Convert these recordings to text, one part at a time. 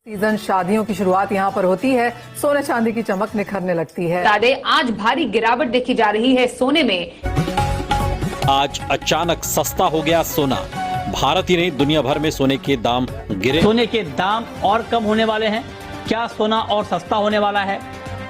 Season शादियों की शुरुआत यहाँ पर होती है, सोने चांदी की चमक निखरने लगती है। बता दें, आज भारी गिरावट देखी जा रही है सोने में। आज अचानक सस्ता हो गया सोना। भारत ही नहीं, दुनिया भर में सोने के दाम गिरे। सोने के दाम और कम होने वाले हैं। क्या सोना और सस्ता होने वाला है?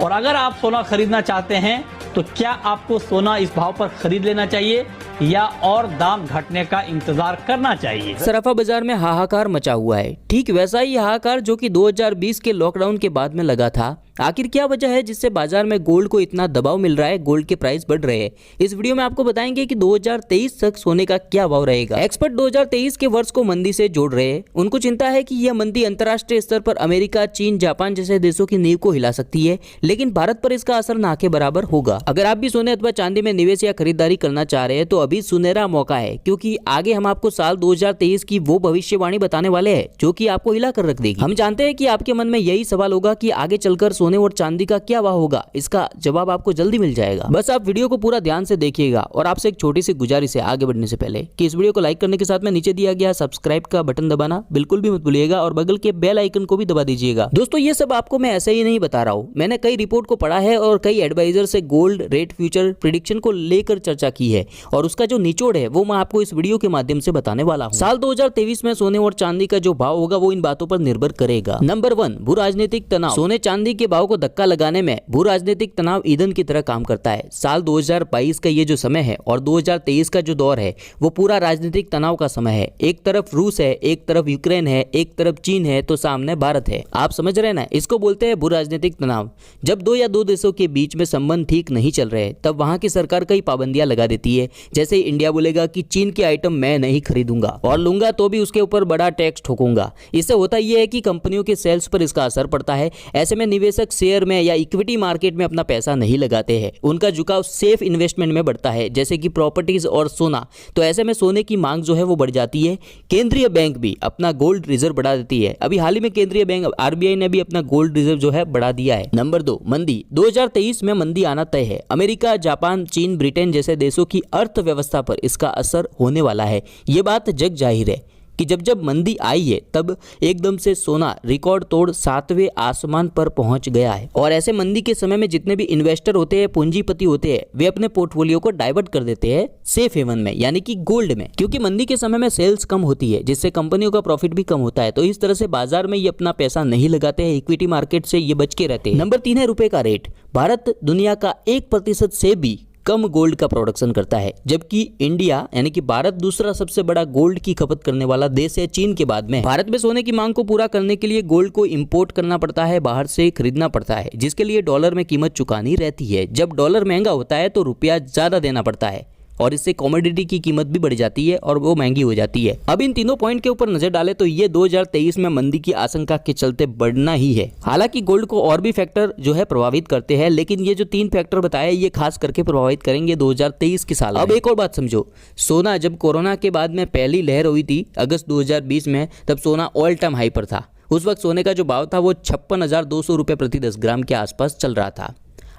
और अगर आप सोना खरीदना चाहते हैं तो क्या आपको सोना इस भाव पर खरीद लेना चाहिए या और दाम घटने का इंतजार करना चाहिए? सराफा बाजार में हाहाकार मचा हुआ है। ठीक वैसा ही हाहाकार जो कि 2020 के लॉकडाउन के बाद में लगा था। आखिर क्या वजह है जिससे बाजार में गोल्ड को इतना दबाव मिल रहा है, गोल्ड के प्राइस बढ़ रहे हैं? इस वीडियो में आपको बताएंगे कि 2023 तक सोने का क्या भाव रहेगा। एक्सपर्ट 2023 के वर्ष को मंदी से जोड़ रहे हैं। उनको चिंता है कि यह मंदी अंतर्राष्ट्रीय स्तर पर अमेरिका, चीन, जापान जैसे देशों की नींव को हिला सकती है, लेकिन भारत पर इसका असर ना के बराबर होगा। अगर आप भी सोने अथवा चांदी में निवेश या खरीदारी करना चाह रहे हैं तो अभी सुनहरा मौका है, क्योंकि आगे हम आपको साल 2023 की वो भविष्यवाणी बताने वाले हैं जो कि आपको हिला कर रख देगी। हम जानते हैं कि आपके मन में यही सवाल होगा कि आगे चलकर सोने और चांदी का क्या भाव होगा। इसका जवाब आपको जल्दी मिल जाएगा। बस आप वीडियो को पूरा ध्यान से देखिएगा और आपसे एक छोटी सी गुजारिश है आगे बढ़ने से पहले कि इस वीडियो को लाइक करने के साथ में नीचे दिया गया सब्सक्राइब का बटन दबाना बिल्कुल भी मत भूलिएगा और बगल के बेल आइकन को भी दबा दीजिएगा। दोस्तों, ये सब आपको मैं ऐसे ही नहीं बता रहा हूँ। मैंने कई रिपोर्ट को पढ़ा है और कई एडवाइजर से गोल्ड रेट फ्यूचर प्रिडिक्शन को लेकर चर्चा की है और उसका जो निचोड़ है वो मैं आपको इस वीडियो के माध्यम से बताने वाला हूँ। साल 2023 में सोने और चांदी का जो भाव होगा वो इन बातों पर निर्भर करेगा। नंबर 1, भू राजनीतिक तनाव। सोने चांदी के भाव को धक्का लगाने में भू राजनीतिक तनाव ईंधन की तरह काम करता है। साल 2022 का ये जो समय है और 2023 का जो दौर है वो पूरा राजनीतिक तनाव का समय है। एक तरफ रूस है, एक तरफ यूक्रेन है, एक तरफ चीन है, तो सामने भारत है। आप समझ रहे हैं ना? इसको बोलते हैं भू राजनीतिक तनाव। जब दो या दो देशों के बीच में संबंध ठीक नहीं चल रहे तब वहां की सरकार कई पाबंदियां लगा देती है। जैसे इंडिया बोलेगा कि चीन के आइटम मैं नहीं खरीदूंगा और लूंगा तो भी उसके ऊपर बड़ा टैक्स ठोकूंगा। इससे होता यह है कि कंपनियों के सेल्स पर इसका असर पड़ता है। ऐसे में निवेशक शेयर में या इक्विटी मार्केट में अपना पैसा नहीं लगाते हैं। उनका झुकाव सेफ इन्वेस्टमेंट में बढ़ता है, जैसे कि प्रॉपर्टीज और सोना। तो ऐसे में सोने की मांग जो है वो बढ़ जाती है। केंद्रीय बैंक भी अपना गोल्ड रिजर्व बढ़ा देती है। अभी हाल ही में केंद्रीय बैंक आरबीआई ने भी अपना गोल्ड रिजर्व जो है बढ़ा दिया है। नंबर 2, मंदी। 2023 में मंदी आना तय है। अमेरिका, जापान, चीन, ब्रिटेन जैसे देशों की अर्थव्यवस्था पर इसका असर होने वाला है। ये बात जग जाहिर है कि जब मंदी आई है तब एकदम से सोना रिकॉर्ड तोड़ 7वें आसमान पर पहुंच गया है। और ऐसे मंदी के समय में जितने भी इन्वेस्टर होते हैं, पूंजीपति होते हैं, वे अपने पोर्टफोलियो को डाइवर्ट कर देते हैं सेफ हेवन में, यानी कि गोल्ड में, क्योंकि मंदी के समय में सेल्स कम होती है जिससे कंपनियों का प्रॉफिट भी कम होता है। तो इस तरह से बाजार में ये अपना पैसा नहीं लगाते हैं, इक्विटी मार्केट से ये बच के रहते हैं। नंबर 3 है रुपए का रेट। भारत दुनिया का 1% से भी कम गोल्ड का प्रोडक्शन करता है, जबकि इंडिया यानी कि भारत दूसरा सबसे बड़ा गोल्ड की खपत करने वाला देश है चीन के बाद में। भारत में सोने की मांग को पूरा करने के लिए गोल्ड को इंपोर्ट करना पड़ता है, बाहर से खरीदना पड़ता है, जिसके लिए डॉलर में कीमत चुकानी रहती है। जब डॉलर महंगा होता है तो रुपया ज्यादा देना पड़ता है और इससे कमोडिटी की कीमत भी बढ़ जाती है और वो महंगी हो जाती है। अब इन तीनों पॉइंट के ऊपर नजर डालें तो ये 2023 में मंदी की आशंका के चलते बढ़ना ही है। हालांकि गोल्ड को और भी फैक्टर जो है प्रभावित करते हैं, लेकिन ये जो 3 फैक्टर बताए ये खास करके प्रभावित करेंगे 2023 के साल। अब एक और बात समझो, सोना जब कोरोना के बाद में पहली लहर हुई थी अगस्त 2020 में, तब सोना ऑल टाइम हाई पर था। उस वक्त सोने का जो भाव था वो 56,200 रुपये प्रति 10 ग्राम के आसपास चल रहा था।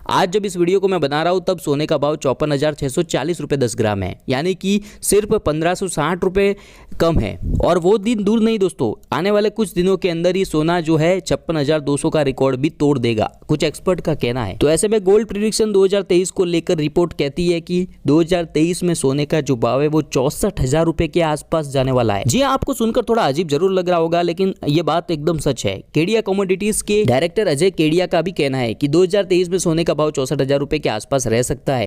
आज जब इस वीडियो को मैं बना रहा हूं तब सोने का भाव 54,640 रुपये 10 ग्राम है, यानी कि सिर्फ 1,560 रुपये कम है। और वो दिन दूर नहीं दोस्तों, आने वाले कुछ दिनों के अंदर ही सोना जो है 56,200 का रिकॉर्ड भी तोड़ देगा, कुछ एक्सपर्ट का कहना है। तो ऐसे में गोल्ड प्रिडिक्शन 2023 को लेकर रिपोर्ट कहती है कि 2023 में सोने का जो भाव है वो 64,000 रुपये के आसपास जाने वाला है। जी आपको सुनकर थोड़ा अजीब जरूर लग रहा होगा, लेकिन ये बात एकदम सच है। केडिया कमोडिटीज के डायरेक्टर अजय केडिया का भी कहना है कि 2023 में सोने का भाव 64,000 रुपये के आसपास रह सकता है।